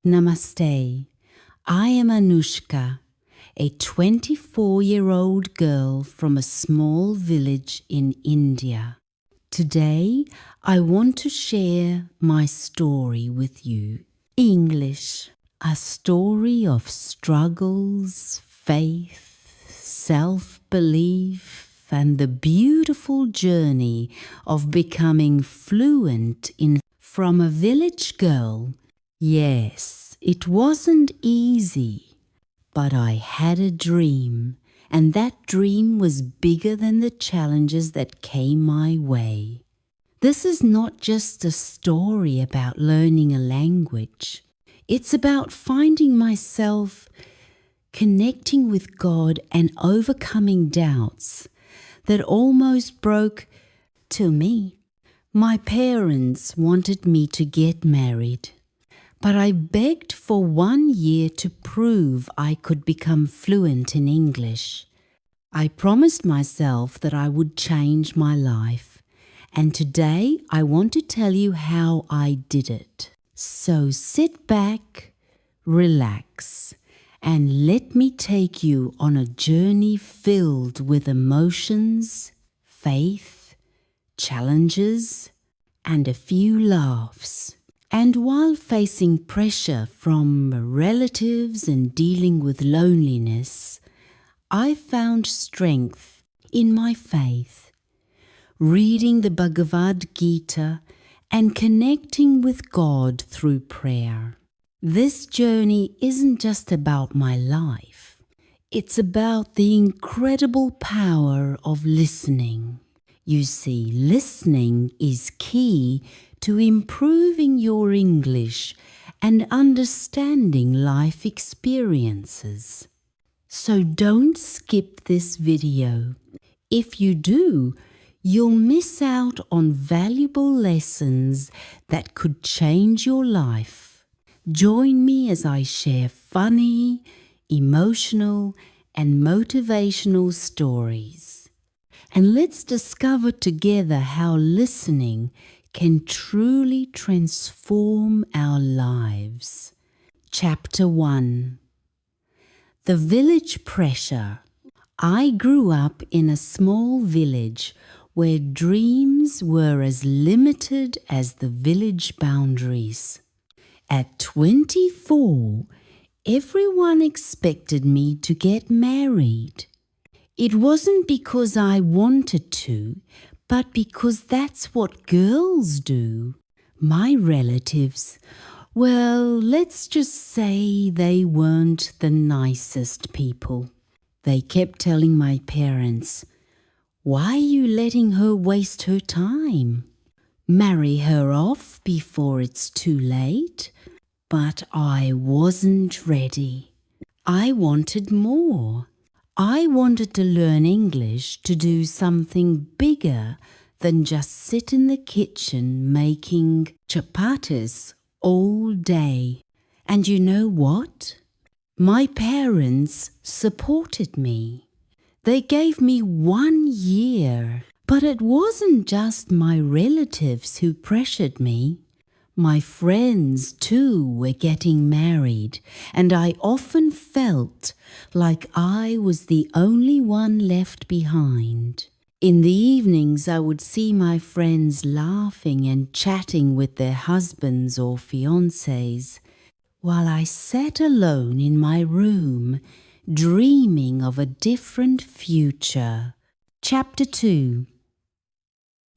Namaste. I am Anushka, a 24-year-old girl from a small village in India. Today, I want to share my story with you. English, a story of struggles, faith, self-belief, and the beautiful journey of becoming fluent in from a village girl. Yes, it wasn't easy, but I had a dream, and that dream was bigger than the challenges that came my way. This is not just a story about learning a language. It's about finding myself, connecting with God, and overcoming doubts that almost broke me. My parents wanted me to get married, but I begged for 1 year to prove I could become fluent in English. I promised myself that I would change my life, and today I want to tell you how I did it. So sit back, relax, and let me take you on a journey filled with emotions, faith, challenges, and a few laughs. And while facing pressure from relatives and dealing with loneliness, I found strength in my faith, reading the Bhagavad Gita and connecting with God through prayer. This journey isn't just about my life. It's about the incredible power of listening. You see, listening is key to improving your English and understanding life experiences. So don't skip this video. If you do, you'll miss out on valuable lessons that could change your life. Join me as I share funny, emotional, and motivational stories. And let's discover together how listening can truly transform our lives. Chapter 1. The Village Pressure. I grew up in a small village where dreams were as limited as the village boundaries. At 24, everyone expected me to get married. It wasn't because I wanted to, but because that's what girls do. My relatives, well, let's just say they weren't the nicest people. They kept telling my parents, "Why are you letting her waste her time? Marry her off before it's too late." But I wasn't ready. I wanted more. I wanted to learn English to do something bigger than just sit in the kitchen making chapatis all day. And you know what? My parents supported me. They gave me 1 year. But it wasn't just my relatives who pressured me. My friends, too, were getting married, and I often felt like I was the only one left behind. In the evenings, I would see my friends laughing and chatting with their husbands or fiancés, while I sat alone in my room, dreaming of a different future. Chapter 2.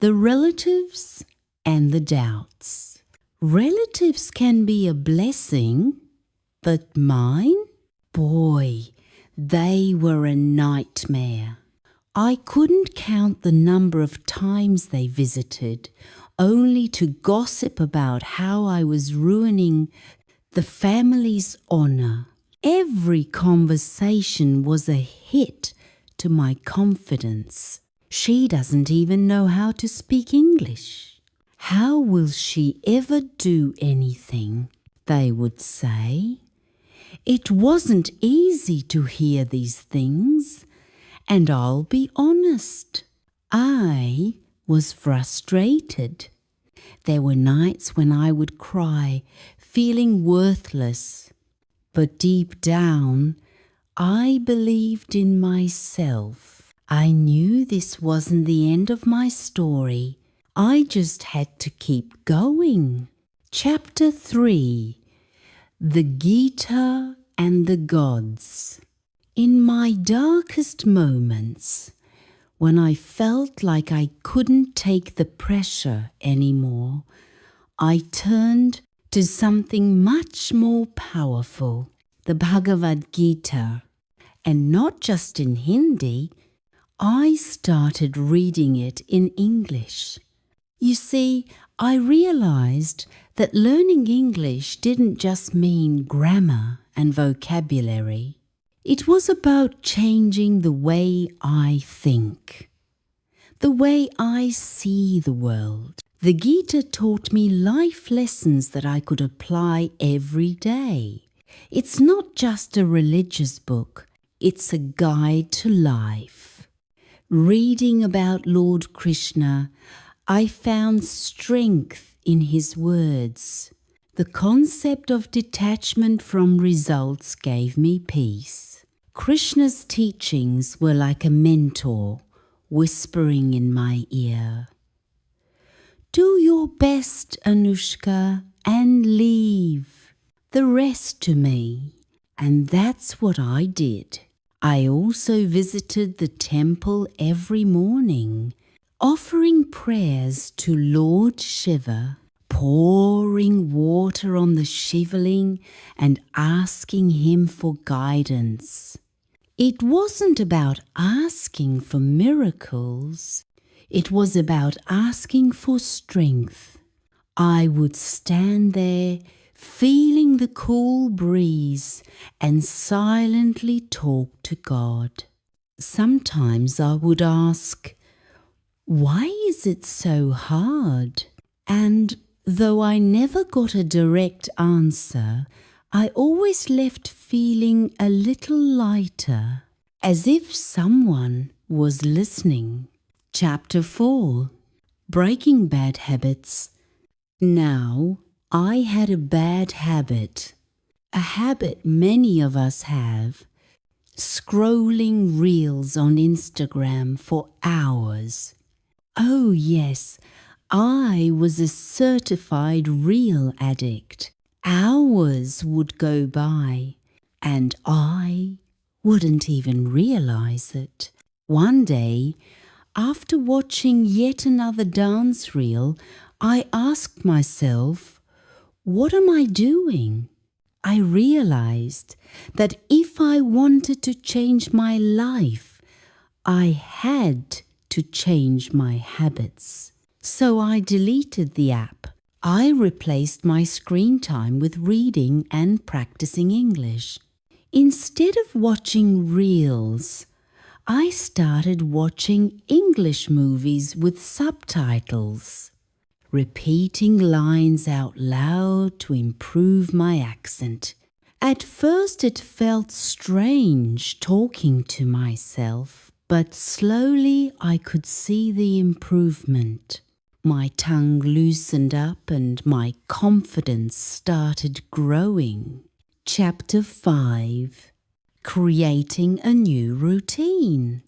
The Relatives and the Doubts. Relatives can be a blessing, but mine? Boy, they were a nightmare. I couldn't count the number of times they visited, only to gossip about how I was ruining the family's honor. Every conversation was a hit to my confidence. She doesn't even know how to speak English. How will she ever do anything? They would say. It wasn't easy to hear these things, and I'll be honest, I was frustrated. There were nights when I would cry, feeling worthless. But deep down, I believed in myself. I knew this wasn't the end of my story. I just had to keep going. Chapter 3. The Gita and the Gods. In my darkest moments, when I felt like I couldn't take the pressure anymore, I turned to something much more powerful, the Bhagavad Gita. And not just in Hindi, I started reading it in English. You see, I realized that learning English didn't just mean grammar and vocabulary. It was about changing the way I think, the way I see the world. The Gita taught me life lessons that I could apply every day. It's not just a religious book, it's a guide to life. Reading about Lord Krishna, I found strength in his words. The concept of detachment from results gave me peace. Krishna's teachings were like a mentor whispering in my ear. Do your best, Anushka, and leave the rest to me. And that's what I did. I also visited the temple every morning, offering prayers to Lord Shiva, pouring water on the Shivaling and asking him for guidance. It wasn't about asking for miracles. It was about asking for strength. I would stand there, feeling the cool breeze, and silently talk to God. Sometimes I would ask, why is it so hard? And though I never got a direct answer, I always left feeling a little lighter, as if someone was listening. Chapter 4. Breaking Bad Habits. Now, I had a bad habit, a habit many of us have, scrolling reels on Instagram for hours. Oh yes, I was a certified reel addict. Hours would go by and I wouldn't even realize it. One day, after watching yet another dance reel, I asked myself, what am I doing? I realized that if I wanted to change my life, I had to change my habits. So I deleted the app. I replaced my screen time with reading and practicing English. Instead of watching reels, I started watching English movies with subtitles, repeating lines out loud to improve my accent. At first it felt strange talking to myself, but slowly I could see the improvement. My tongue loosened up and my confidence started growing. Chapter 5. Creating a new routine.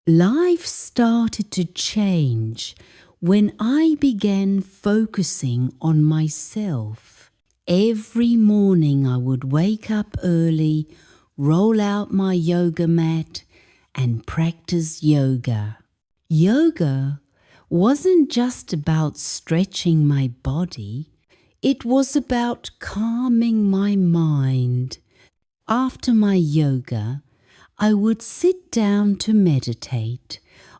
Life started to change when I began focusing on myself. Every morning I would wake up early, roll out my yoga mat, and practice yoga. Yoga wasn't just about stretching my body, it was about calming my mind. After my yoga, I would sit down to meditate,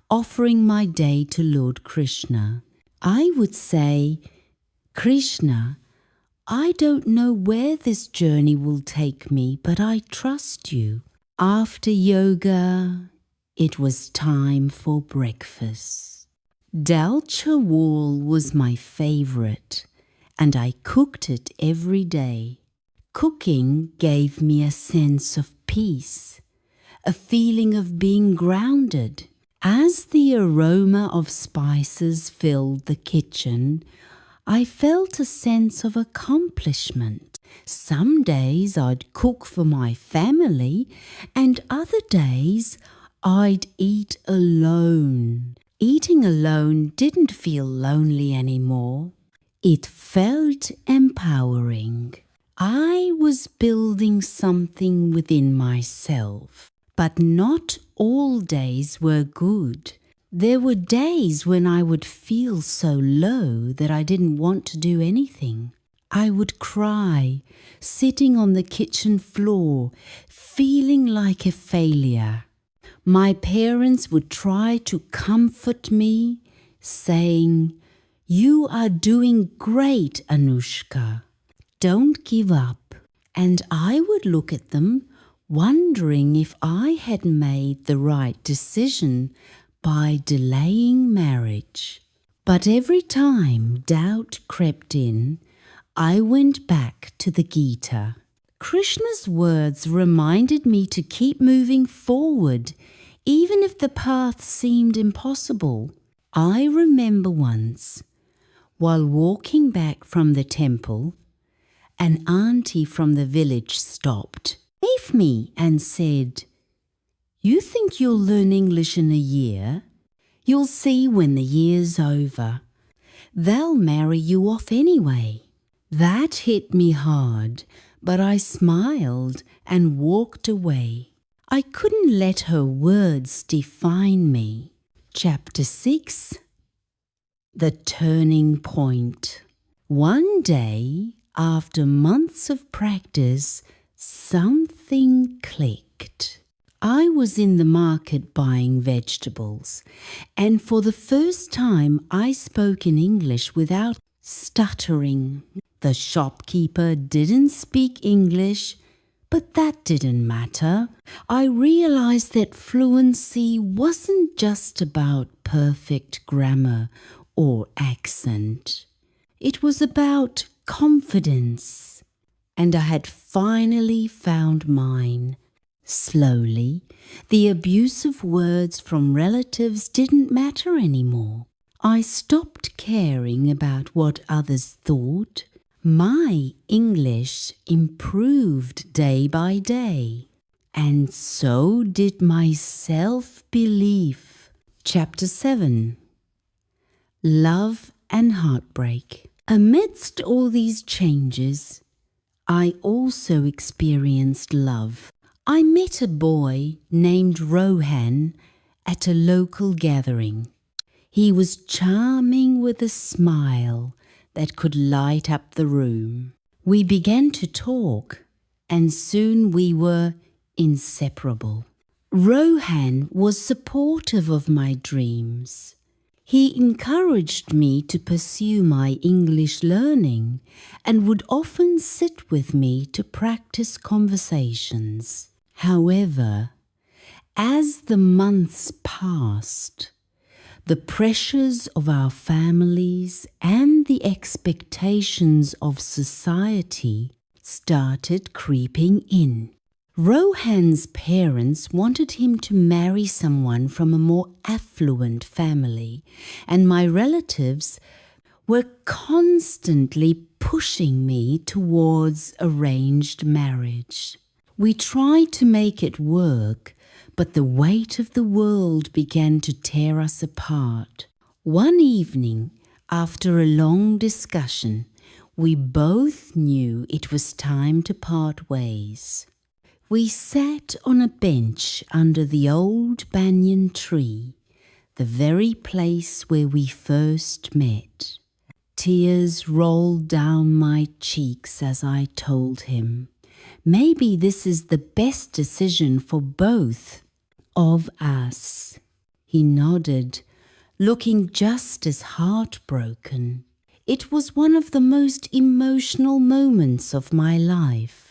offering my day to Lord Krishna. I would say, Krishna, I don't know where this journey will take me, but I trust you. After yoga, it was time for breakfast. Dal chawal was my favorite, and I cooked it every day. Cooking gave me a sense of peace, a feeling of being grounded. As the aroma of spices filled the kitchen, I felt a sense of accomplishment. Some days I'd cook for my family, and other days I'd eat alone. Eating alone didn't feel lonely anymore. It felt empowering. I was building something within myself. But not all days were good. There were days when I would feel so low that I didn't want to do anything. I would cry, sitting on the kitchen floor, feeling like a failure. My parents would try to comfort me, saying, "You are doing great, Anushka. Don't give up." And I would look at them, wondering if I had made the right decision by delaying marriage. But every time doubt crept in, I went back to the Gita. Krishna's words reminded me to keep moving forward, even if the path seemed impossible. I remember once, while walking back from the temple, an auntie from the village stopped, waved me and said, "You think you'll learn English in a year? You'll see when the year's over. They'll marry you off anyway." That hit me hard, but I smiled and walked away. I couldn't let her words define me. Chapter 6. The Turning Point. One day, after months of practice, something clicked. I was in the market buying vegetables, and for the first time I spoke in English without stuttering. The shopkeeper didn't speak English, but that didn't matter. I realized that fluency wasn't just about perfect grammar or accent. It was about confidence, and I had finally found mine. Slowly, the abusive words from relatives didn't matter anymore. I stopped caring about what others thought. My English improved day by day, and so did my self-belief. Chapter 7. Love and Heartbreak. Amidst all these changes, I also experienced love. I met a boy named Rohan at a local gathering. He was charming with a smile that could light up the room. We began to talk, and soon we were inseparable. Rohan was supportive of my dreams. He encouraged me to pursue my English learning and would often sit with me to practice conversations. However, as the months passed, the pressures of our families and the expectations of society started creeping in. Rohan's parents wanted him to marry someone from a more affluent family, and my relatives were constantly pushing me towards arranged marriage. We tried to make it work, but the weight of the world began to tear us apart. One evening, after a long discussion, we both knew it was time to part ways. We sat on a bench under the old banyan tree, the very place where we first met. Tears rolled down my cheeks as I told him, maybe this is the best decision for both of us. He nodded, looking just as heartbroken. It was one of the most emotional moments of my life.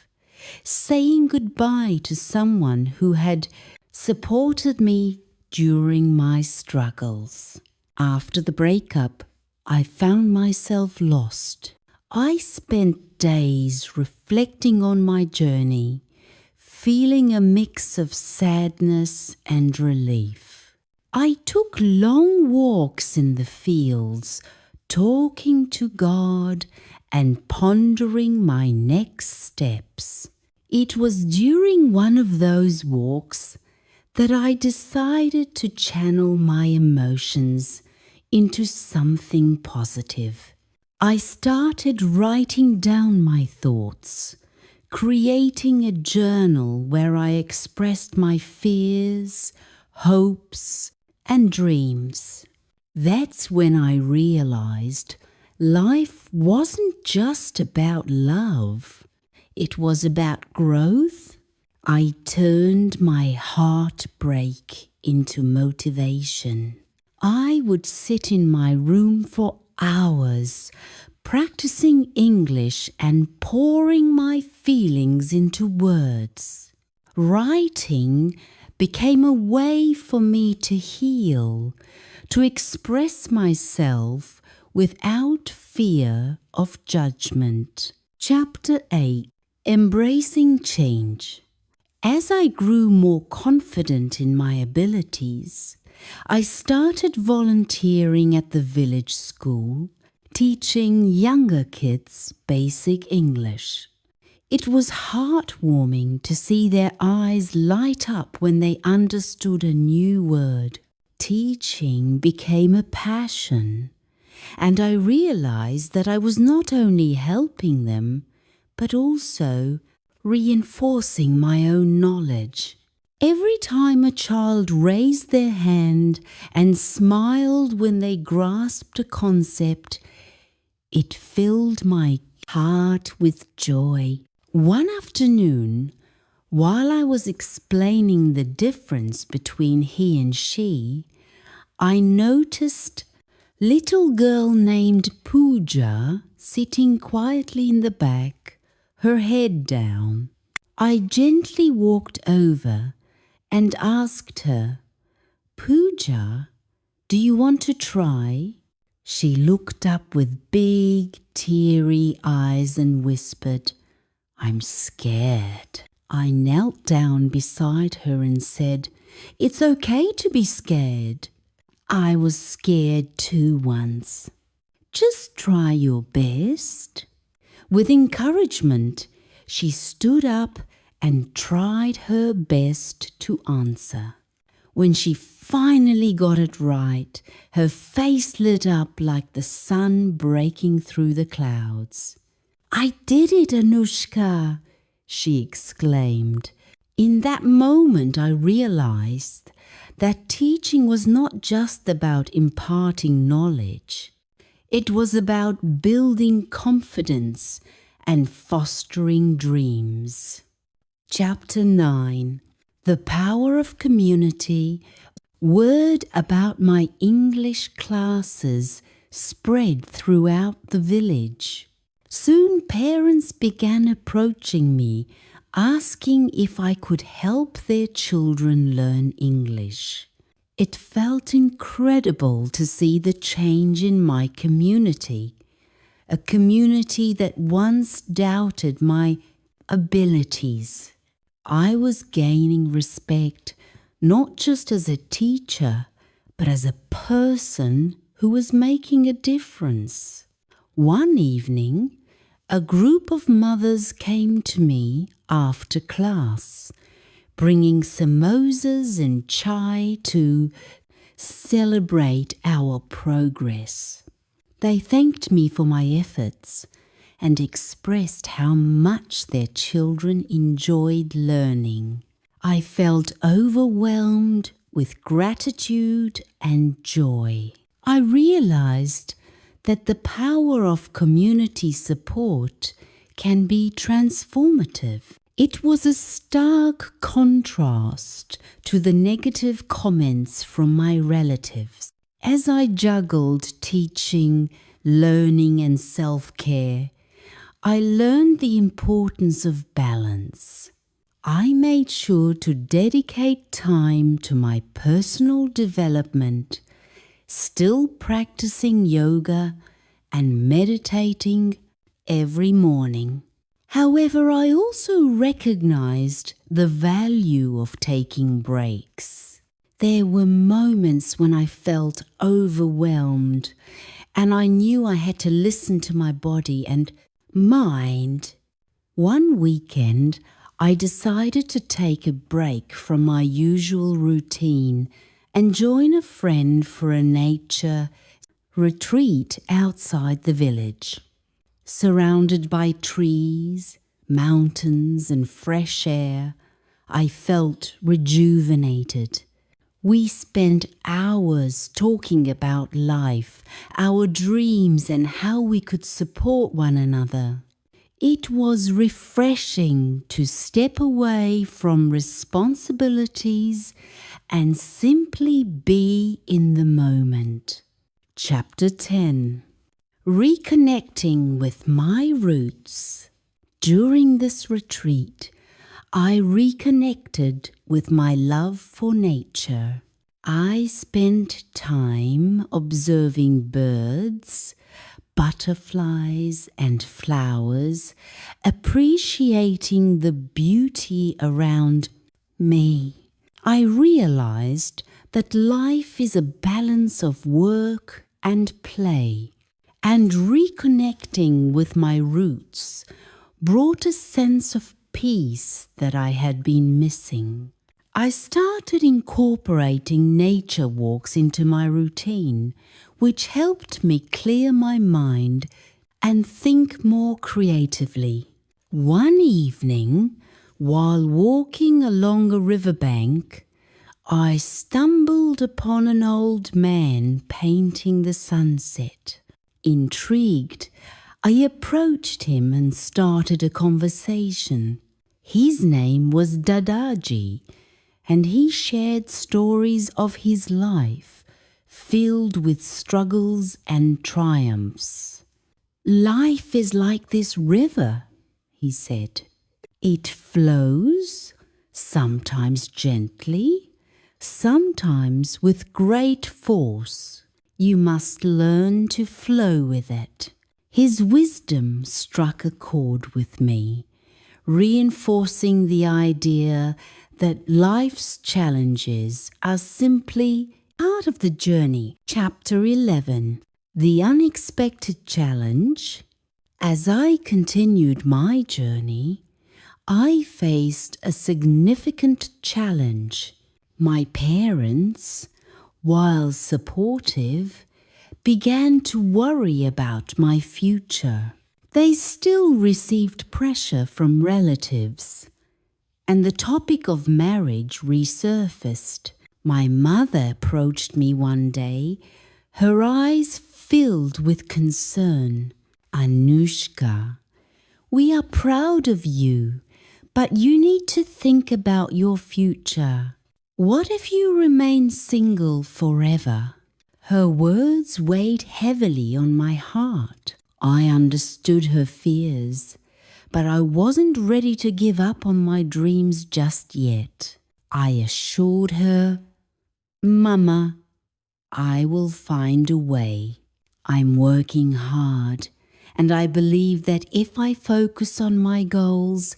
Saying goodbye to someone who had supported me during my struggles. After the breakup, I found myself lost. I spent days reflecting on my journey, feeling a mix of sadness and relief. I took long walks in the fields, talking to God and pondering my next steps. It was during one of those walks that I decided to channel my emotions into something positive. I started writing down my thoughts, creating a journal where I expressed my fears, hopes, and dreams. That's when I realized life wasn't just about love. It was about growth. I turned my heartbreak into motivation. I would sit in my room for hours, practicing English and pouring my feelings into words. Writing became a way for me to heal, to express myself without fear of judgment. Chapter 8: Embracing Change. As I grew more confident in my abilities, I started volunteering at the village school, teaching younger kids basic English. It was heartwarming to see their eyes light up when they understood a new word. Teaching became a passion, and I realized that I was not only helping them, but also reinforcing my own knowledge. Every time a child raised their hand and smiled when they grasped a concept, it filled my heart with joy. One afternoon, while I was explaining the difference between he and she, I noticed a little girl named Pooja sitting quietly in the back, her head down. I gently walked over and asked her, "Pooja, do you want to try?" She looked up with big, teary eyes and whispered, "I'm scared." I knelt down beside her and said, "It's okay to be scared. I was scared too once. Just try your best." With encouragement, she stood up and tried her best to answer. When she finally got it right, her face lit up like the sun breaking through the clouds. "I did it, Anushka!" she exclaimed. In that moment, I realized that teaching was not just about imparting knowledge. It was about building confidence and fostering dreams. Chapter 9: The Power of Community. Word about my English classes spread throughout the village. Soon parents began approaching me, asking if I could help their children learn English. It felt incredible to see the change in my community, a community that once doubted my abilities. I was gaining respect not just as a teacher, but as a person who was making a difference. One evening, a group of mothers came to me after class, bringing samosas and chai to celebrate our progress. They thanked me for my efforts and expressed how much their children enjoyed learning. I felt overwhelmed with gratitude and joy. I realized that the power of community support can be transformative. It was a stark contrast to the negative comments from my relatives. As I juggled teaching, learning, and self-care, I learned the importance of balance. I made sure to dedicate time to my personal development, still practicing yoga and meditating every morning. However, I also recognized the value of taking breaks. There were moments when I felt overwhelmed and I knew I had to listen to my body and mind. One weekend, I decided to take a break from my usual routine and join a friend for a nature retreat outside the village. Surrounded by trees, mountains, and fresh air, I felt rejuvenated. We spent hours talking about life, our dreams, and how we could support one another. It was refreshing to step away from responsibilities and simply be in the moment. Chapter 10. Reconnecting with my roots. During this retreat, I reconnected with my love for nature. I spent time observing birds, butterflies, and flowers, appreciating the beauty around me. I realized that life is a balance of work and play, and reconnecting with my roots brought a sense of peace that I had been missing. I started incorporating nature walks into my routine, which helped me clear my mind and think more creatively. One evening, while walking along a riverbank, I stumbled upon an old man painting the sunset. Intrigued, I approached him and started a conversation. His name was Dadaji, and he shared stories of his life, filled with struggles and triumphs. Life is like this river, he said. It flows, sometimes gently, sometimes with great force. You must learn to flow with it. His wisdom struck a chord with me, reinforcing the idea that life's challenges are simply part of the journey. Chapter 11. The Unexpected Challenge. As I continued my journey, I faced a significant challenge. My parents, while supportive, began to worry about my future. They still received pressure from relatives, and the topic of marriage resurfaced. My mother approached me one day, her eyes filled with concern. Anushka, we are proud of you, but you need to think about your future. What if you remain single forever? Her words weighed heavily on my heart. I understood her fears, but I wasn't ready to give up on my dreams just yet. I assured her, Mama, I will find a way. I'm working hard, and I believe that if I focus on my goals,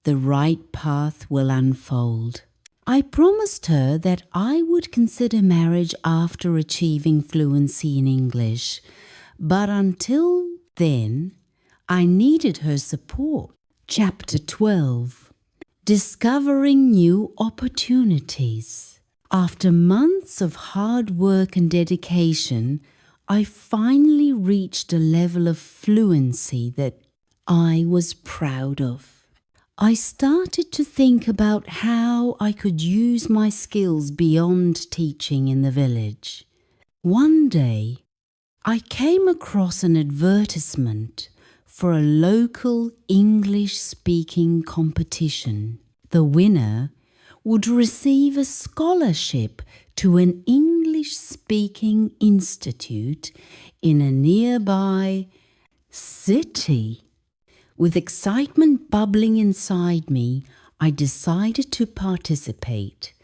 the right path will unfold. I promised her that I would consider marriage after achieving fluency in English, but until then, I needed her support. Chapter 12. Discovering New Opportunities. After months of hard work and dedication, I finally reached a level of fluency that I was proud of. I started to think about how I could use my skills beyond teaching in the village. One day, I came across an advertisement for a local English-speaking competition. The winner would receive a scholarship to an English-speaking institute in a nearby city. With excitement bubbling inside me, I decided to participate.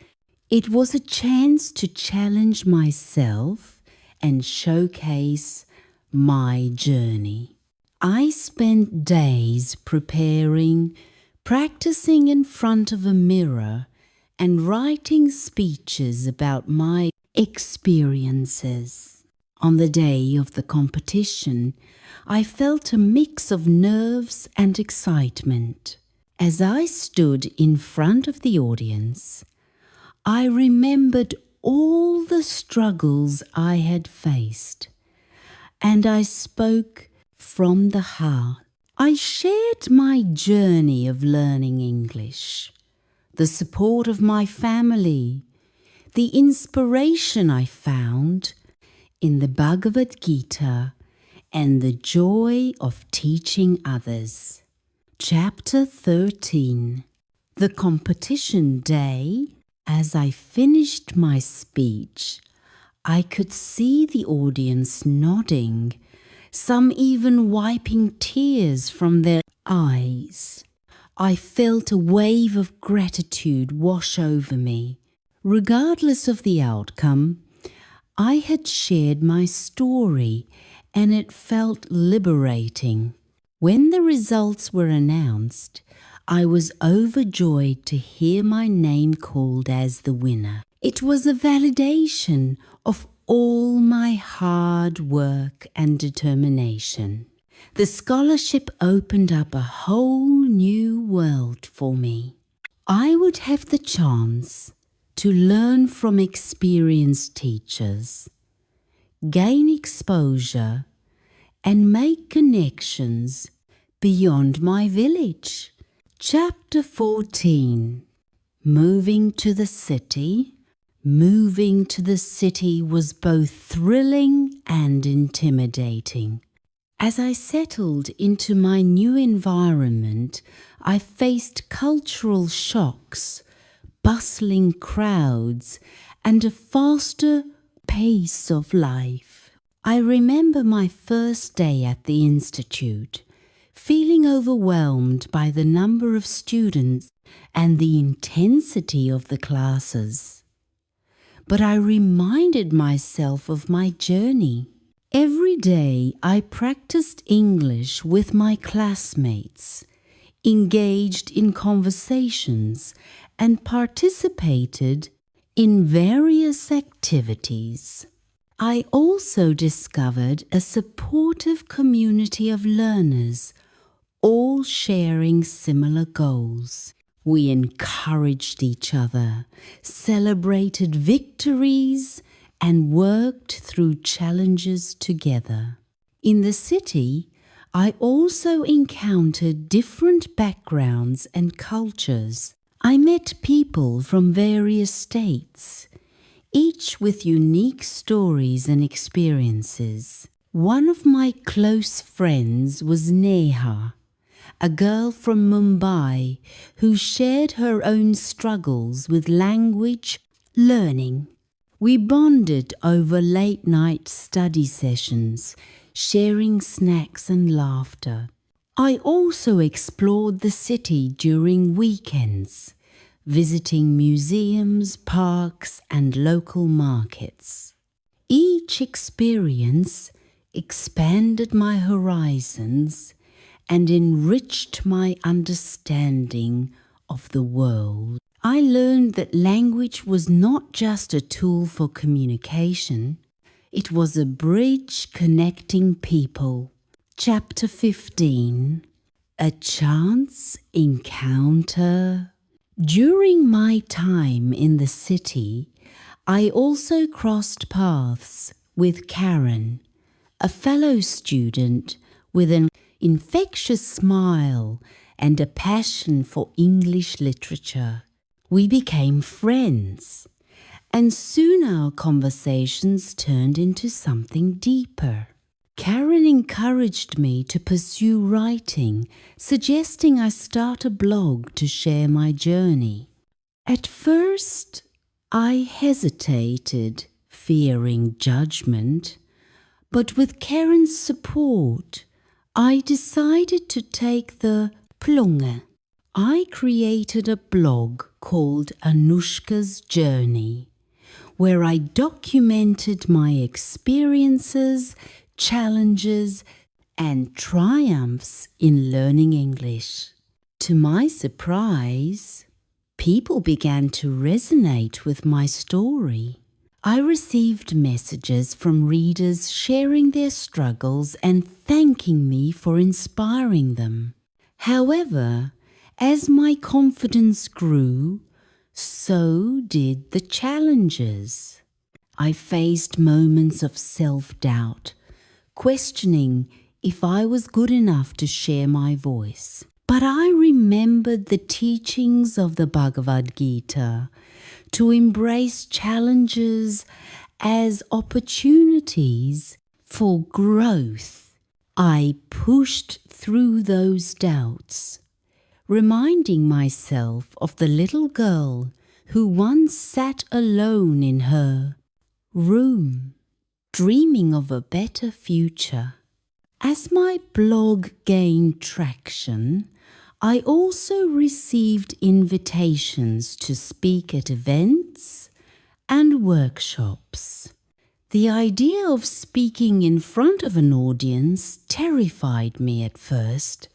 It was a chance to challenge myself and showcase my journey. I spent days preparing, practicing in front of a mirror, and writing speeches about my experiences. On the day of the competition, I felt a mix of nerves and excitement. As I stood in front of the audience, I remembered all the struggles I had faced, and I spoke from the heart. I shared my journey of learning English, the support of my family, the inspiration I found in the Bhagavad Gita, and the joy of teaching others. Chapter 13. The competition day. As I finished my speech, I could see the audience nodding, some even wiping tears from their eyes. I felt a wave of gratitude wash over me. Regardless of the outcome, I had shared my story, and it felt liberating. When the results were announced, I was overjoyed to hear my name called as the winner. It was a validation of all my hard work and determination. The scholarship opened up a whole new world for me. I would have the chance to learn from experienced teachers, gain exposure, and make connections beyond my village. Chapter 14. Moving to the city. Moving to the city was both thrilling and intimidating. As I settled into my new environment, I faced cultural shocks, bustling crowds, and a faster pace of life. I remember my first day at the institute, feeling overwhelmed by the number of students and the intensity of the classes. But I reminded myself of my journey. Every day I practiced English with my classmates, engaged in conversations, and participated in various activities. I also discovered a supportive community of learners, all sharing similar goals. We encouraged each other, celebrated victories, and worked through challenges together. In the city, I also encountered different backgrounds and cultures. I met people from various states, each with unique stories and experiences. One of my close friends was Neha, a girl from Mumbai who shared her own struggles with language learning. We bonded over late-night study sessions, sharing snacks and laughter. I also explored the city during weekends, visiting museums, parks, and local markets. Each experience expanded my horizons and enriched my understanding of the world. I learned that language was not just a tool for communication, it was a bridge connecting people. Chapter 15. A chance encounter. During my time in the city, I also crossed paths with Karen, a fellow student with an infectious smile and a passion for English literature. We became friends, and soon our conversations turned into something deeper. Karen encouraged me to pursue writing, suggesting I start a blog to share my journey. At first, I hesitated, fearing judgment, but with Karen's support, I decided to take the plunge. I created a blog called Anushka's Journey, where I documented my experiences, challenges, and triumphs in learning English. To my surprise, people began to resonate with my story. I received messages from readers sharing their struggles and thanking me for inspiring them. However, as my confidence grew, so did the challenges. I faced moments of self-doubt, questioning if I was good enough to share my voice. But I remembered the teachings of the Bhagavad Gita to embrace challenges as opportunities for growth. I pushed through those doubts, reminding myself of the little girl who once sat alone in her room, dreaming of a better future. As my blog gained traction, I also received invitations to speak at events and workshops. The idea of speaking in front of an audience terrified me at first,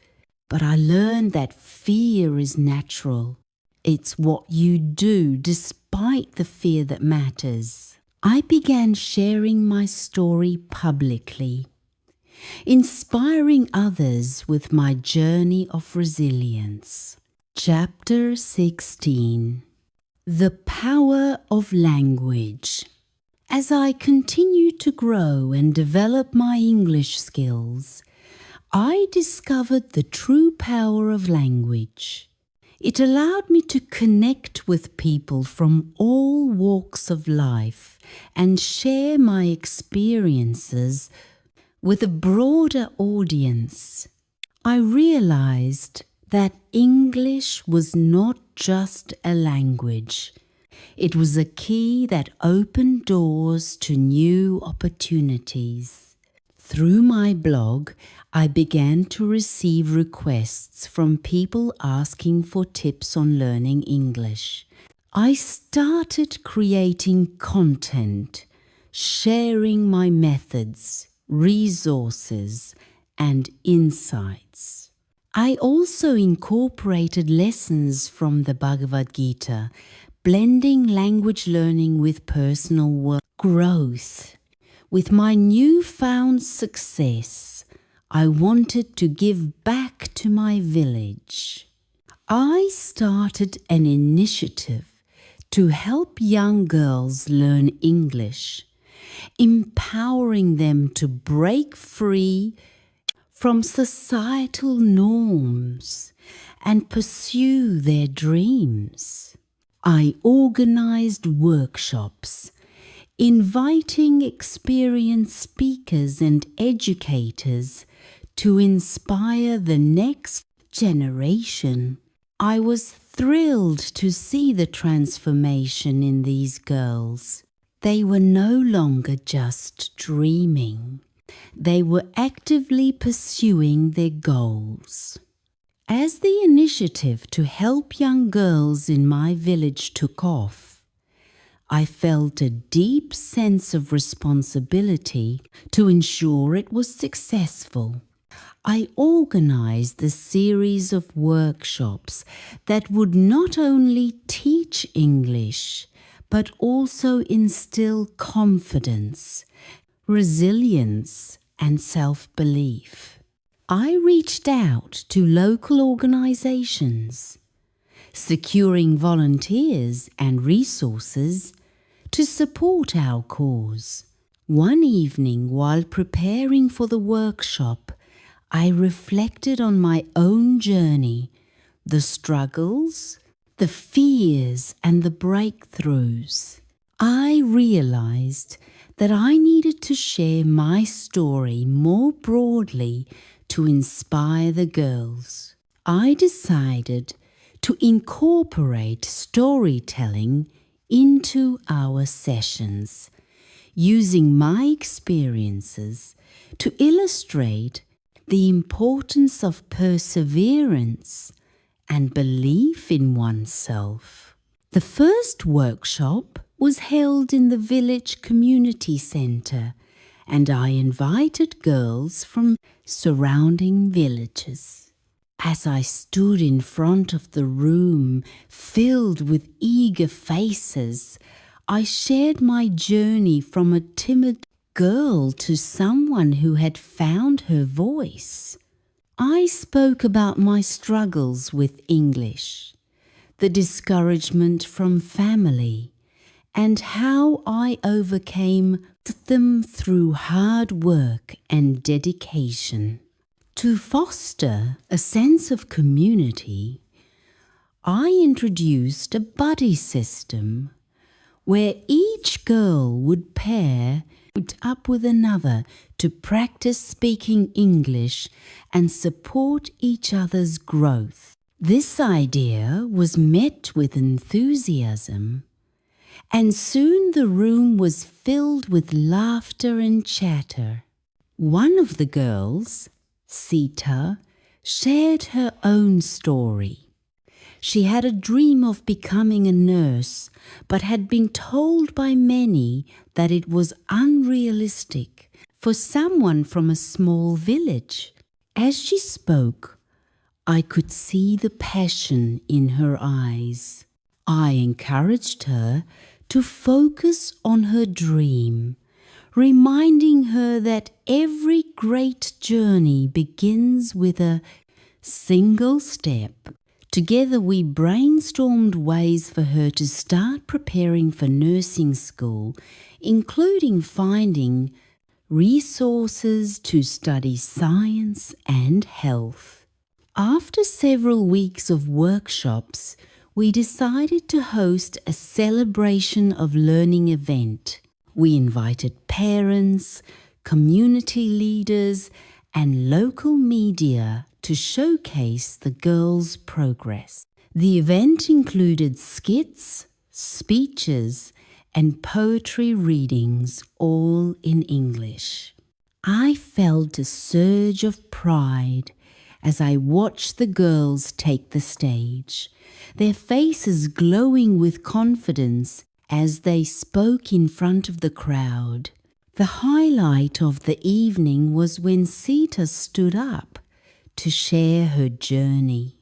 but I learned that fear is natural. It's what you do despite the fear that matters. I began sharing my story publicly, inspiring others with my journey of resilience. Chapter 16. The Power of Language. As I continued to grow and develop my English skills, I discovered the true power of language. It allowed me to connect with people from all walks of life and share my experiences with a broader audience. I realized that English was not just a language. It was a key that opened doors to new opportunities. Through my blog, I began to receive requests from people asking for tips on learning English. I started creating content, sharing my methods, resources, and insights. I also incorporated lessons from the Bhagavad Gita, blending language learning with personal growth. With my newfound success, I wanted to give back to my village. I started an initiative to help young girls learn English, empowering them to break free from societal norms and pursue their dreams. I organized workshops, inviting experienced speakers and educators to inspire the next generation. I was thrilled to see the transformation in these girls. They were no longer just dreaming. They were actively pursuing their goals. As the initiative to help young girls in my village took off, I felt a deep sense of responsibility to ensure it was successful. I organized a series of workshops that would not only teach English, but also instill confidence, resilience, and self-belief. I reached out to local organizations, securing volunteers and resources to support our cause. One evening, while preparing for the workshop, I reflected on my own journey, the struggles, the fears, and the breakthroughs. I realized that I needed to share my story more broadly to inspire the girls. I decided to incorporate storytelling into our sessions, using my experiences to illustrate the importance of perseverance and belief in oneself. The first workshop was held in the village community center, and I invited girls from surrounding villages. As I stood in front of the room filled with eager faces, I shared my journey from a timid girl to someone who had found her voice. I spoke about my struggles with English, the discouragement from family, and how I overcame them through hard work and dedication. To foster a sense of community, I introduced a buddy system where each girl would pair up with another to practice speaking English and support each other's growth. This idea was met with enthusiasm, and soon the room was filled with laughter and chatter. One of the girls, Sita, shared her own story. She had a dream of becoming a nurse, but had been told by many that it was unrealistic for someone from a small village. As she spoke, I could see the passion in her eyes. I encouraged her to focus on her dream, reminding her that every great journey begins with a single step. Together we brainstormed ways for her to start preparing for nursing school, including finding resources to study science and health. After several weeks of workshops, we decided to host a celebration of learning event. We invited parents, community leaders, and local media to showcase the girls' progress. The event included skits, speeches, and poetry readings, all in English. I felt a surge of pride as I watched the girls take the stage, their faces glowing with confidence as they spoke in front of the crowd. The highlight of the evening was when Sita stood up to share her journey.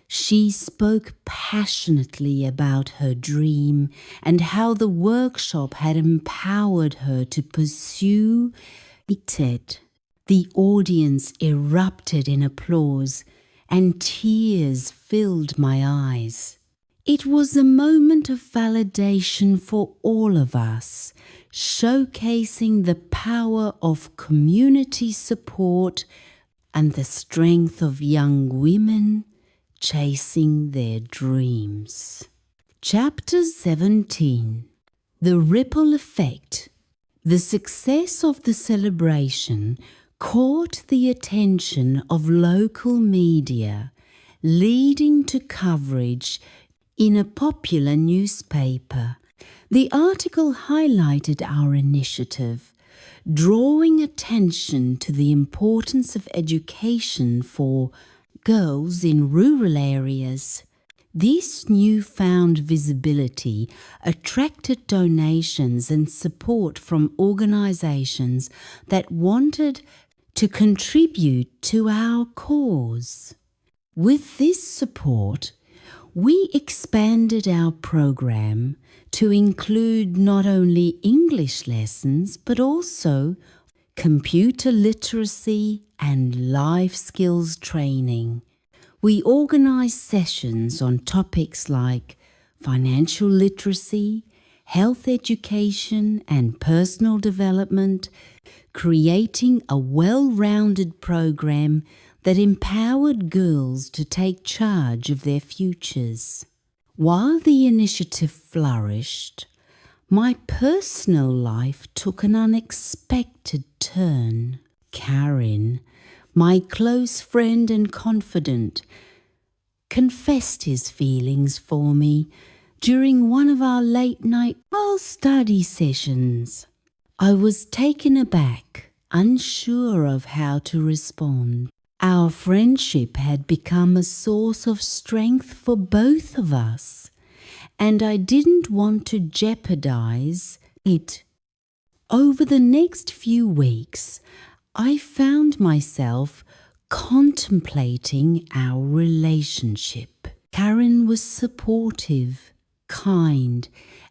She spoke passionately about her dream and how the workshop had empowered her to pursue it. The audience erupted in applause, and tears filled my eyes. It was a moment of validation for all of us, showcasing the power of community support and the strength of young women chasing their dreams. Chapter 17. The Ripple Effect. The success of the celebration caught the attention of local media, leading to coverage in a popular newspaper. The article highlighted our initiative, drawing attention to the importance of education for girls in rural areas. This newfound visibility attracted donations and support from organizations that wanted to contribute to our cause. With this support, we expanded our program to include not only English lessons but also computer literacy and life skills training. We organized sessions on topics like financial literacy, health education, and personal development, creating a well-rounded program that empowered girls to take charge of their futures. While the initiative flourished, my personal life took an unexpected turn. Karen, my close friend and confidant, confessed his feelings for me during one of our late-night study sessions. I was taken aback, unsure of how to respond. Our friendship had become a source of strength for both of us, and I didn't want to jeopardize it. Over the next few weeks, I found myself contemplating our relationship. Karen was supportive, kind,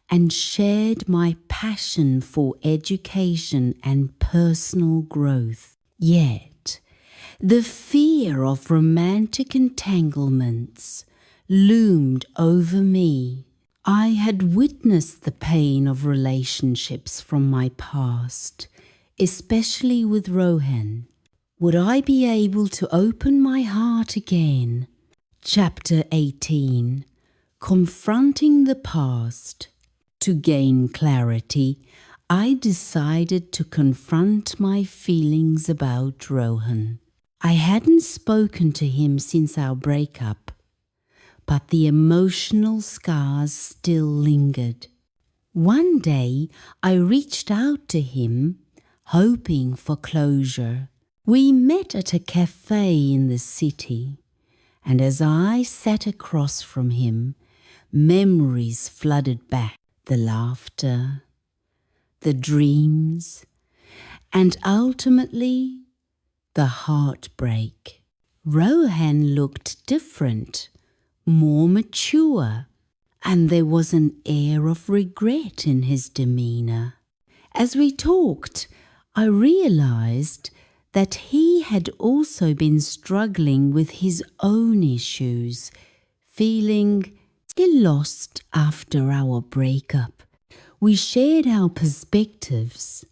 and shared my passion for education and personal growth. Yet, the fear of romantic entanglements loomed over me. I had witnessed the pain of relationships from my past, especially with Rohan. Would I be able to open my heart again? Chapter 18. Confronting the past. To gain clarity, I decided to confront my feelings about Rohan. I hadn't spoken to him since our breakup, but the emotional scars still lingered. One day, I reached out to him, hoping for closure. We met at a cafe in the city, and as I sat across from him, memories flooded back. The laughter, the dreams, and ultimately, the heartbreak. Rohan looked different, more mature, and there was an air of regret in his demeanor. As we talked, I realized that he had also been struggling with his own issues, feeling lost after our breakup. We shared our perspectives,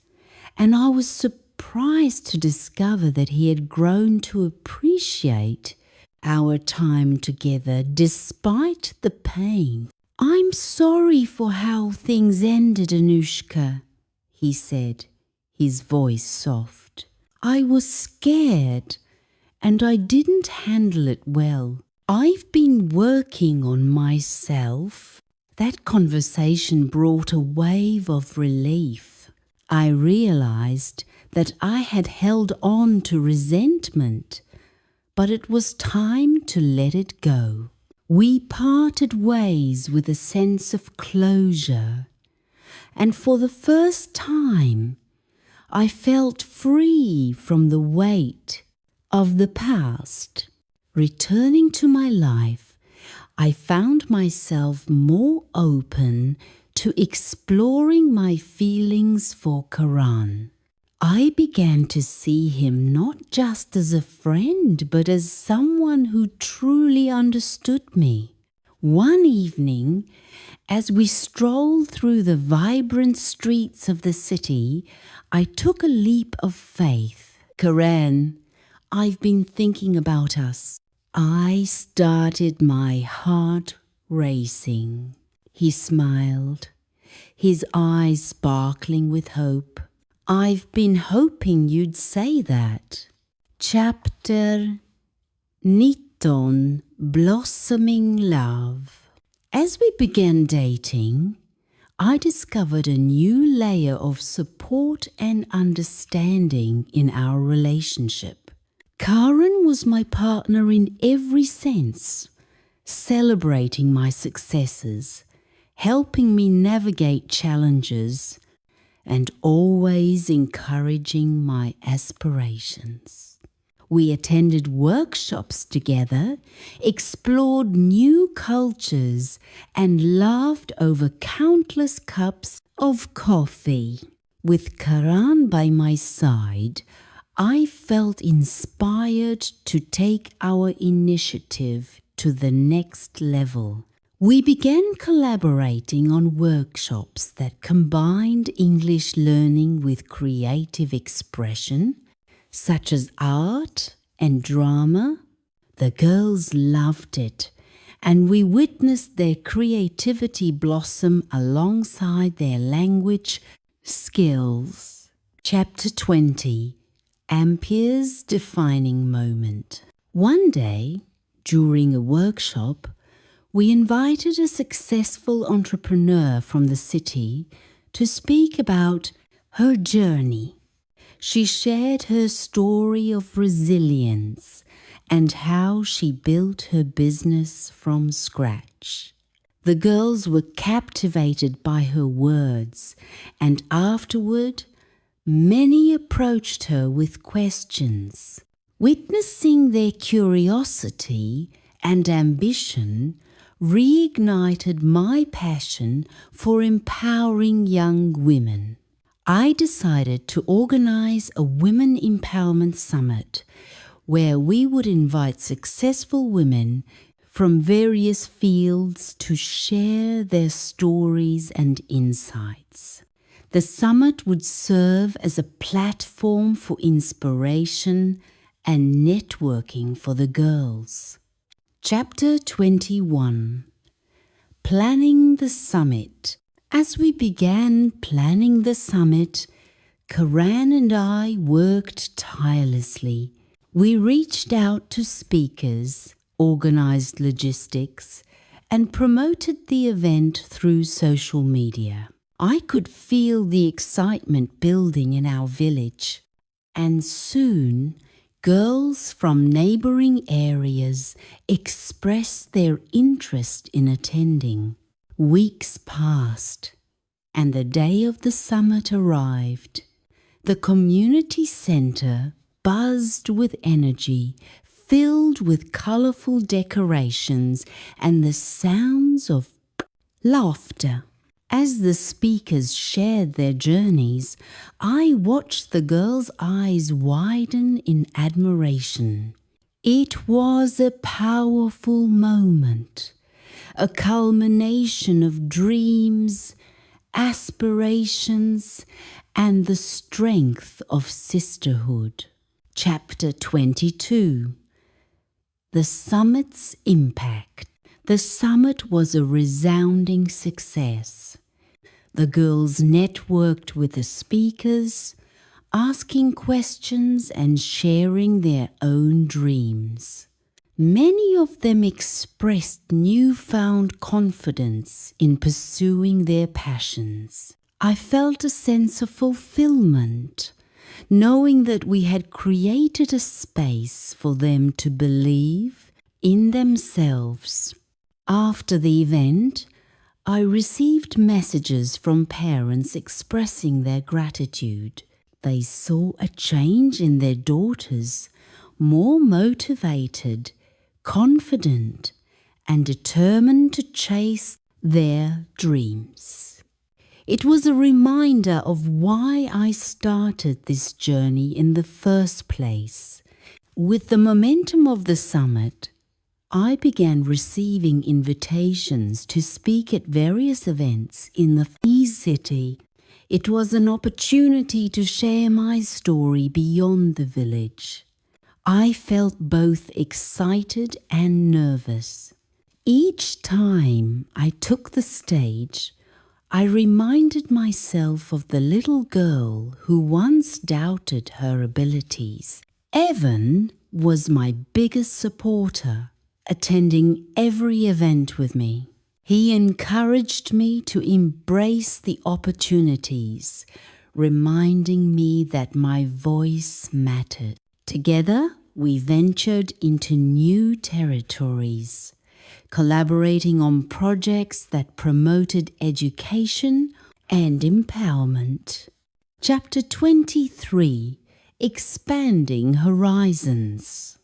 and I was surprised to discover that he had grown to appreciate our time together despite the pain. "I'm sorry for how things ended, Anushka," he said, his voice soft. "I was scared, and I didn't handle it well. I've been working on myself." That conversation brought a wave of relief. I realized that I had held on to resentment, but it was time to let it go. We parted ways with a sense of closure, and for the first time, I felt free from the weight of the past. Returning to my life, I found myself more open to exploring my feelings for Karan. I began to see him not just as a friend, but as someone who truly understood me. One evening, as we strolled through the vibrant streets of the city, I took a leap of faith. "Karan, I've been thinking about us." I started, my heart racing. He smiled, his eyes sparkling with hope. "I've been hoping you'd say that." Chapter 19. Blossoming Love. As we began dating, I discovered a new layer of support and understanding in our relationship. Karan was my partner in every sense, celebrating my successes, helping me navigate challenges, and always encouraging my aspirations. We attended workshops together, explored new cultures, and laughed over countless cups of coffee. With Karan by my side, I felt inspired to take our initiative to the next level. We began collaborating on workshops that combined English learning with creative expression, such as art and drama. The girls loved it, and we witnessed their creativity blossom alongside their language skills. Chapter 20. Ampire's defining moment. One day, during a workshop, we invited a successful entrepreneur from the city to speak about her journey. She shared her story of resilience and how she built her business from scratch. The girls were captivated by her words, and afterward, many approached her with questions. Witnessing their curiosity and ambition, reignited my passion for empowering young women. I decided to organize a Women Empowerment Summit where we would invite successful women from various fields to share their stories and insights. The summit would serve as a platform for inspiration and networking for the girls. Chapter 21. Planning the Summit. As we began planning the summit, Karan and I worked tirelessly. We reached out to speakers, organized logistics, and promoted the event through social media. I could feel the excitement building in our village, and soon girls from neighboring areas expressed their interest in attending. Weeks passed, and the day of the summit arrived. The community center buzzed with energy, filled with colorful decorations and the sounds of laughter. As the speakers shared their journeys, I watched the girls' eyes widen in admiration. It was a powerful moment, a culmination of dreams, aspirations, and the strength of sisterhood. Chapter 22. The Summit's Impact. The summit was a resounding success. The girls networked with the speakers, asking questions and sharing their own dreams. Many of them expressed newfound confidence in pursuing their passions. I felt a sense of fulfillment, knowing that we had created a space for them to believe in themselves. After the event, I received messages from parents expressing their gratitude. They saw a change in their daughters, more motivated, confident, and determined to chase their dreams. It was a reminder of why I started this journey in the first place. With the momentum of the summit, I began receiving invitations to speak at various events in the city. It was an opportunity to share my story beyond the village. I felt both excited and nervous. Each time I took the stage, I reminded myself of the little girl who once doubted her abilities. Evan was my biggest supporter, attending every event with me. He encouraged me to embrace the opportunities, reminding me that my voice mattered. Together, we ventured into new territories, collaborating on projects that promoted education and empowerment. Chapter 23. Expanding Horizons.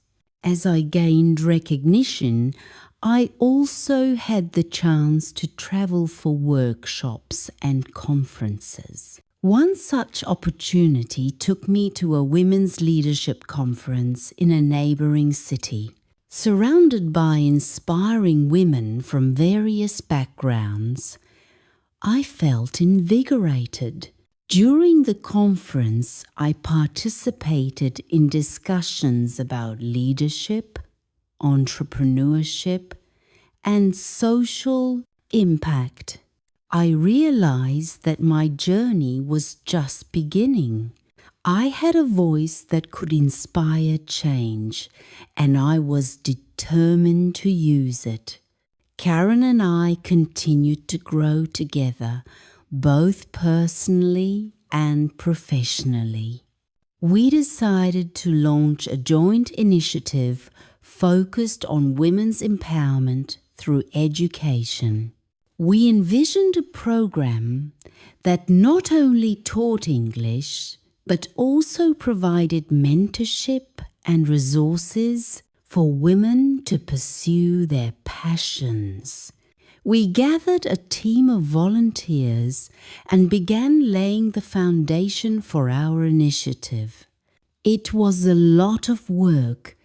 As I gained recognition, I also had the chance to travel for workshops and conferences. One such opportunity took me to a women's leadership conference in a neighboring city. Surrounded by inspiring women from various backgrounds, I felt invigorated. During the conference, I participated in discussions about leadership, entrepreneurship, and social impact. I realized that my journey was just beginning. I had a voice that could inspire change, and I was determined to use it. Karen and I continued to grow together, both personally and professionally. We decided to launch a joint initiative focused on women's empowerment through education. We envisioned a program that not only taught English, but also provided mentorship and resources for women to pursue their passions. We gathered a team of volunteers and began laying the foundation for our initiative. It was a lot of work,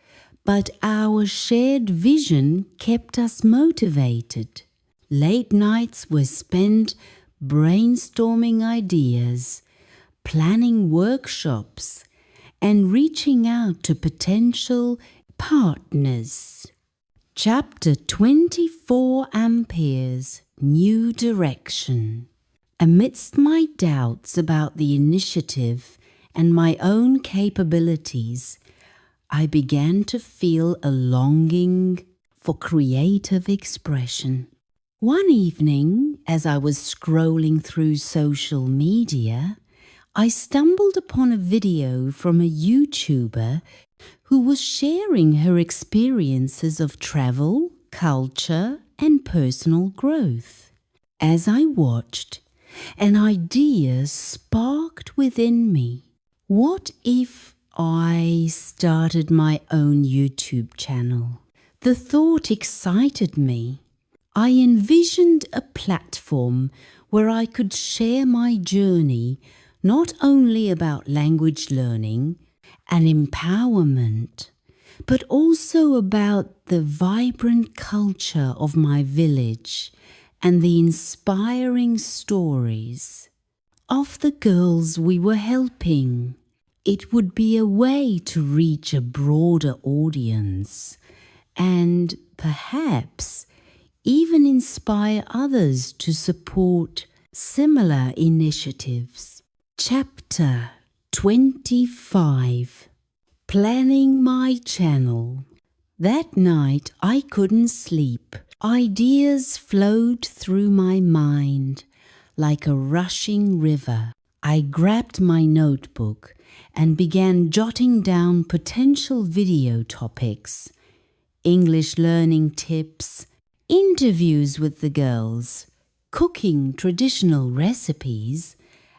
but our shared vision kept us motivated. Late nights were spent brainstorming ideas, planning workshops, and reaching out to potential partners. Chapter 24 Amperes, New Direction. Amidst my doubts about the initiative and my own capabilities, I began to feel a longing for creative expression. One evening, as I was scrolling through social media, I stumbled upon a video from a YouTuber who was sharing her experiences of travel, culture, and personal growth. As I watched, an idea sparked within me. What if I started my own YouTube channel? The thought excited me. I envisioned a platform where I could share my journey, not only about language learning and empowerment, but also about the vibrant culture of my village and the inspiring stories of the girls we were helping. It would be a way to reach a broader audience and perhaps even inspire others to support similar initiatives. Chapter 25. Planning my channel. That night I couldn't sleep. Ideas flowed through my mind like a rushing river. I grabbed my notebook and began jotting down potential video topics, English learning tips, interviews with the girls, cooking traditional recipes,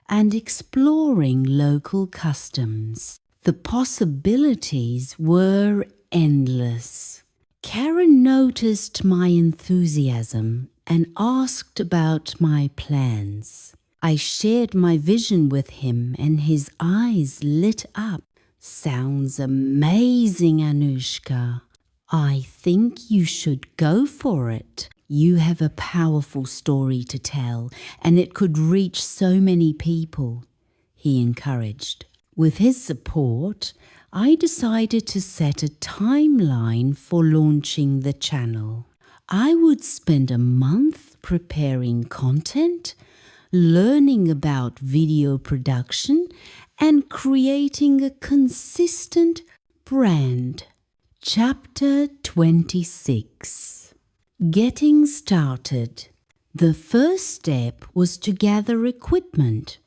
and exploring local customs. The possibilities were endless. Karen noticed my enthusiasm and asked about my plans. I shared my vision with him and his eyes lit up. Sounds amazing, Anushka. I think you should go for it. You have a powerful story to tell, and it could reach so many people, he encouraged. With his support, I decided to set a timeline for launching the channel. I would spend a month preparing content, learning about video production, and creating a consistent brand. Chapter 26. Getting started. The first step was to gather equipment.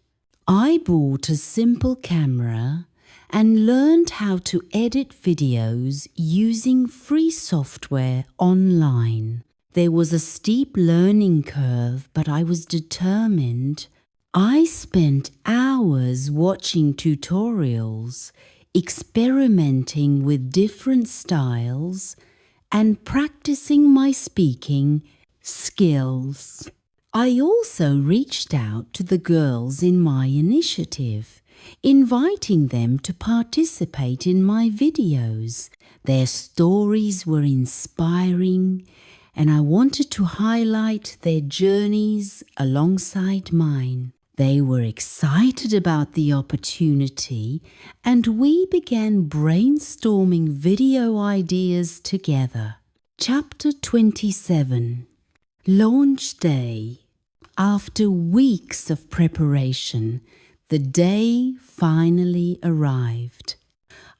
I bought a simple camera and learned how to edit videos using free software online. There was a steep learning curve, but I was determined. I spent hours watching tutorials, experimenting with different styles, and practicing my speaking skills. I also reached out to the girls in my initiative, inviting them to participate in my videos. Their stories were inspiring, and I wanted to highlight their journeys alongside mine. They were excited about the opportunity, and we began brainstorming video ideas together. Chapter 27. Launch Day. After weeks of preparation, the day finally arrived.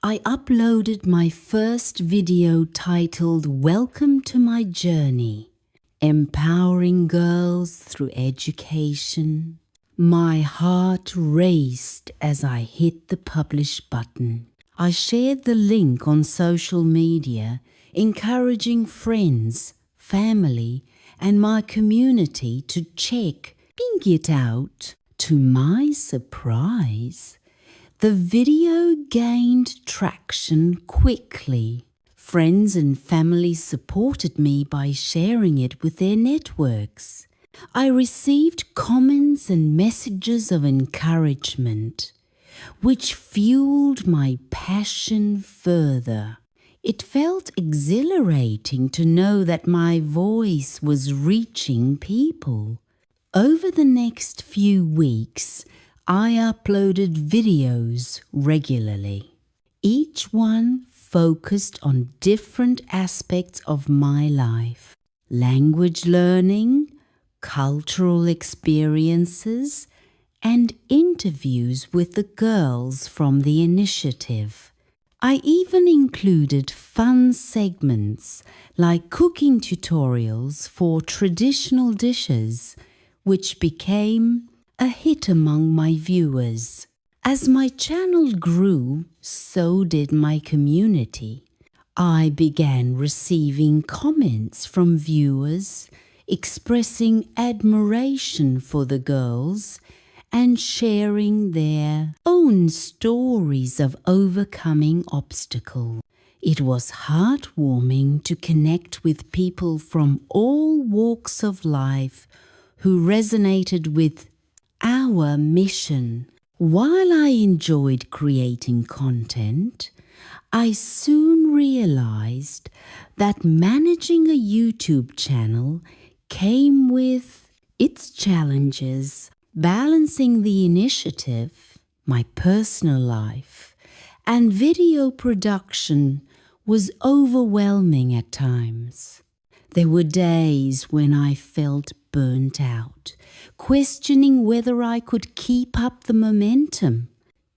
I uploaded my first video titled Welcome to My Journey, Empowering Girls Through Education. My heart raced as I hit the publish button. I shared the link on social media, encouraging friends, family, and my community to check it out. To my surprise, the video gained traction quickly. Friends and family supported me by sharing it with their networks. I received comments and messages of encouragement, which fueled my passion further. It felt exhilarating to know that my voice was reaching people. Over the next few weeks, I uploaded videos regularly. Each one focused on different aspects of my life: language learning, cultural experiences, and interviews with the girls from the initiative. I even included fun segments like cooking tutorials for traditional dishes, which became a hit among my viewers. As my channel grew, so did my community. I began receiving comments from viewers expressing admiration for the girls and sharing their own stories of overcoming obstacles. It was heartwarming to connect with people from all walks of life who resonated with our mission. While I enjoyed creating content, I soon realized that managing a YouTube channel came with its challenges. Balancing the initiative, my personal life, and video production was overwhelming at times. There were days when I felt burnt out, questioning whether I could keep up the momentum.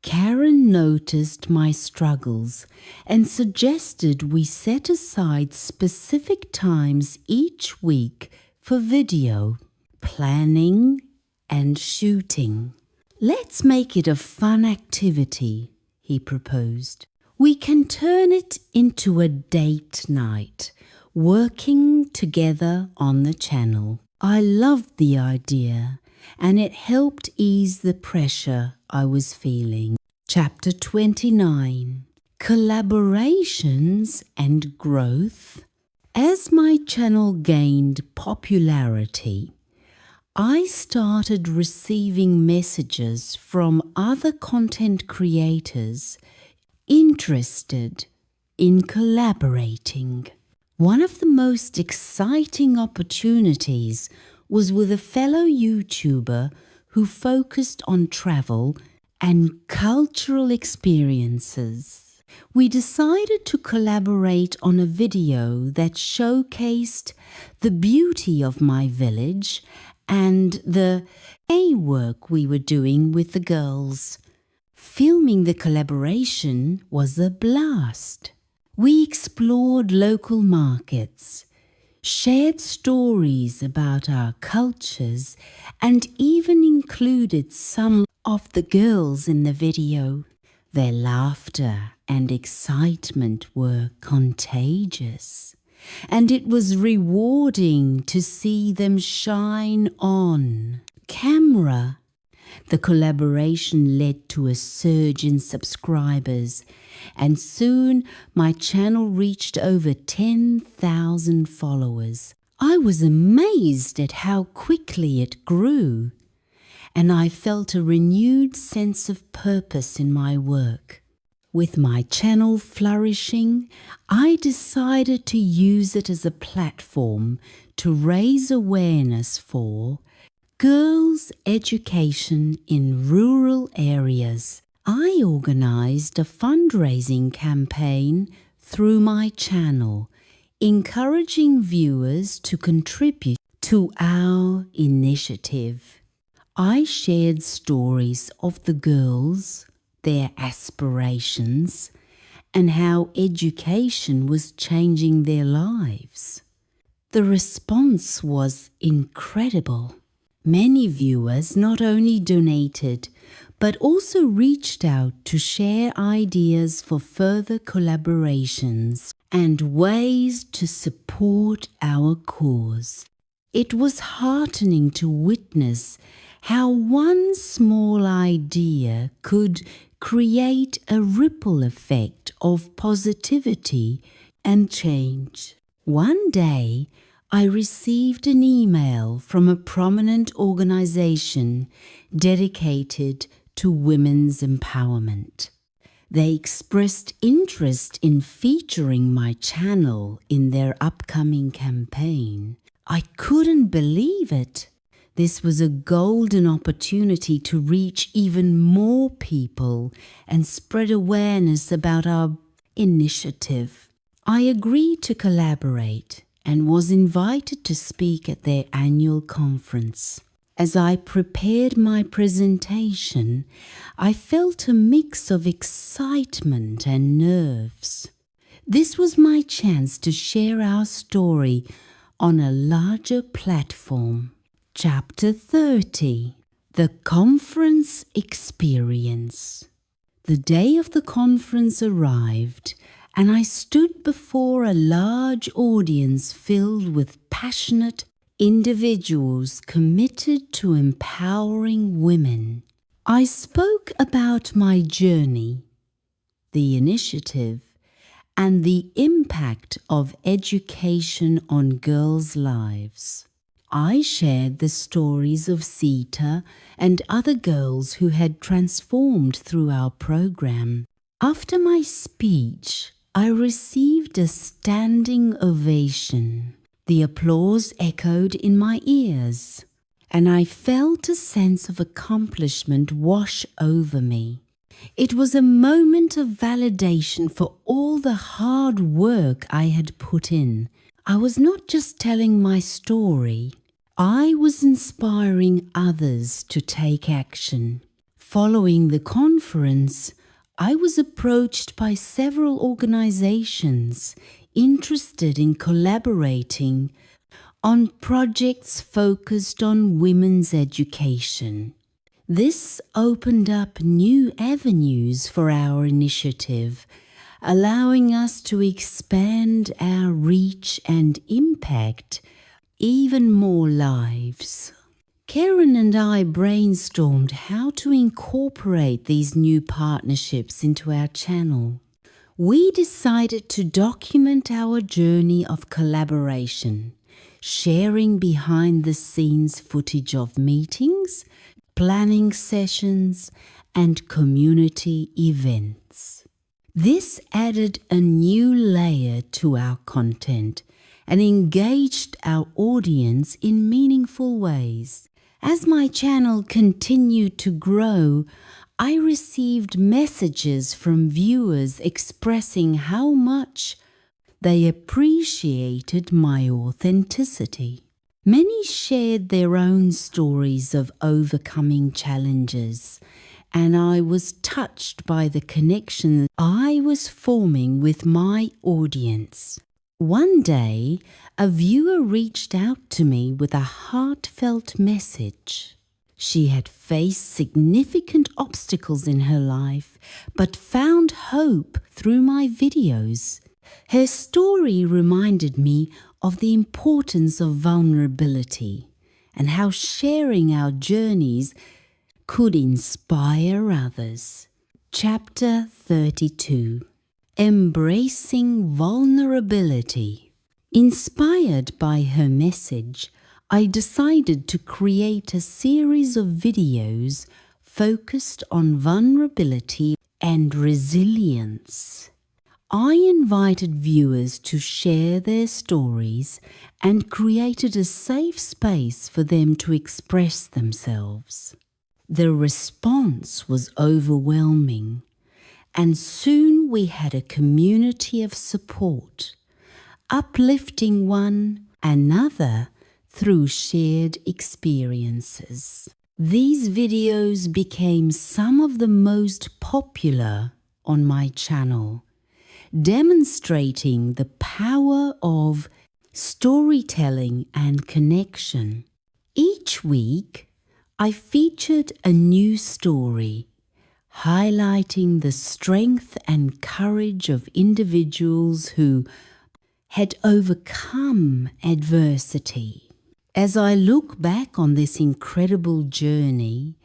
Karen noticed my struggles and suggested we set aside specific times each week for video, planning, and shooting. "Let's make it a fun activity," he proposed. "We can turn it into a date night, working together on the channel." I loved the idea, and it helped ease the pressure I was feeling. Chapter 29: Collaborations and Growth. As my channel gained popularity, I started receiving messages from other content creators interested in collaborating. One of the most exciting opportunities was with a fellow YouTuber who focused on travel and cultural experiences. We decided to collaborate on a video that showcased the beauty of my village and the work we were doing with the girls. Filming the collaboration was a blast. We explored local markets, shared stories about our cultures, and even included some of the girls in the video. Their laughter and excitement were contagious, and it was rewarding to see them shine on camera. The collaboration led to a surge in subscribers, and soon my channel reached over 10,000 followers. I was amazed at how quickly it grew, and I felt a renewed sense of purpose in my work. With my channel flourishing, I decided to use it as a platform to raise awareness for girls' education in rural areas. I organized a fundraising campaign through my channel, encouraging viewers to contribute to our initiative. I shared stories of the girls, their aspirations, and how education was changing their lives. The response was incredible. Many viewers not only donated, but also reached out to share ideas for further collaborations and ways to support our cause. It was heartening to witness how one small idea could create a ripple effect of positivity and change. One day, I received an email from a prominent organization dedicated to women's empowerment. They expressed interest in featuring my channel in their upcoming campaign. I couldn't believe it. This was a golden opportunity to reach even more people and spread awareness about our initiative. I agreed to collaborate and was invited to speak at their annual conference. As I prepared my presentation, I felt a mix of excitement and nerves. This was my chance to share our story on a larger platform. Chapter 30. The Conference Experience. The day of the conference arrived, and I stood before a large audience filled with passionate individuals committed to empowering women. I spoke about my journey, the initiative, and the impact of education on girls' lives. I shared the stories of Sita and other girls who had transformed through our program. After my speech, I received a standing ovation. The applause echoed in my ears, and I felt a sense of accomplishment wash over me. It was a moment of validation for all the hard work I had put in. I was not just telling my story, I was inspiring others to take action. Following the conference, I was approached by several organizations interested in collaborating on projects focused on women's education. This opened up new avenues for our initiative, allowing us to expand our reach and impact even more lives. Karen and I brainstormed how to incorporate these new partnerships into our channel. We decided to document our journey of collaboration, sharing behind-the-scenes footage of meetings, planning sessions, and community events. This added a new layer to our content and engaged our audience in meaningful ways. As my channel continued to grow, I received messages from viewers expressing how much they appreciated my authenticity. Many shared their own stories of overcoming challenges, and I was touched by the connection I was forming with my audience. One day, a viewer reached out to me with a heartfelt message. She had faced significant obstacles in her life, but found hope through my videos. Her story reminded me of the importance of vulnerability and how sharing our journeys could inspire others. Chapter 32. Embracing Vulnerability. Inspired by her message, I decided to create a series of videos focused on vulnerability and resilience. I invited viewers to share their stories and created a safe space for them to express themselves. The response was overwhelming, and soon we had a community of support, uplifting one another through shared experiences. These videos became some of the most popular on my channel, demonstrating the power of storytelling and connection. Each week, I featured a new story, highlighting the strength and courage of individuals who had overcome adversity. As I look back on this incredible journey,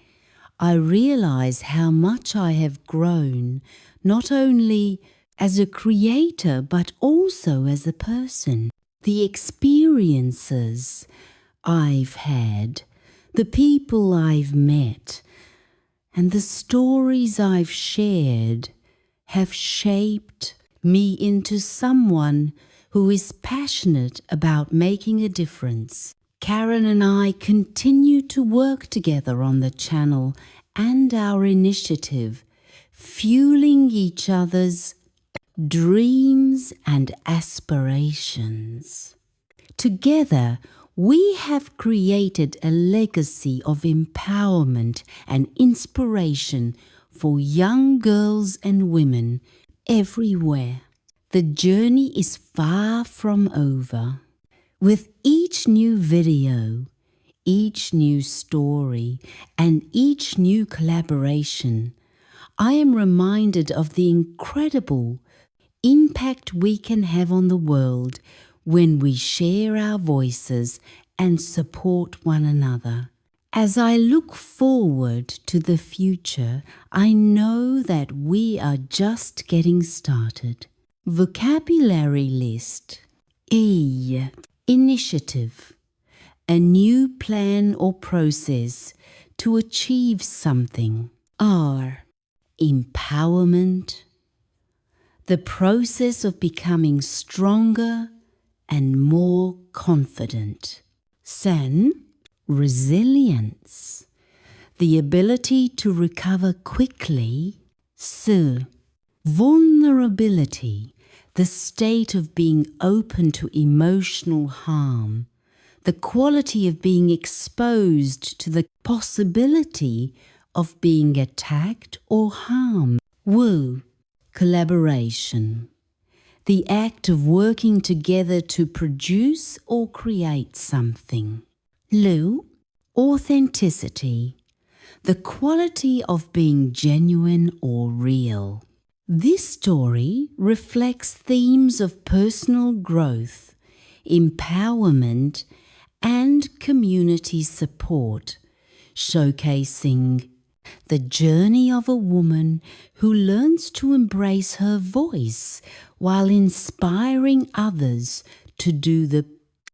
I realize how much I have grown, not only as a creator, but also as a person. The experiences I've had, the people I've met, and the stories I've shared have shaped me into someone who is passionate about making a difference. Karen and I continue to work together on the channel and our initiative, fueling each other's dreams and aspirations. Together, we have created a legacy of empowerment and inspiration for young girls and women everywhere. The journey is far from over. With each new video, each new story, and each new collaboration, I am reminded of the incredible impact we can have on the world when we share our voices and support one another. As I look forward to the future, I know that we are just getting started. Vocabulary list. E. Initiative. A new plan or process to achieve something. R. Empowerment. The process of becoming stronger and more confident. San. Resilience. The ability to recover quickly. S. Vulnerability. The state of being open to emotional harm. The quality of being exposed to the possibility of being attacked or harmed. W. Collaboration. The act of working together to produce or create something. Lu. Authenticity. The quality of being genuine or real. This story reflects themes of personal growth, empowerment, and community support, showcasing the journey of a woman who learns to embrace her voice while inspiring others to do the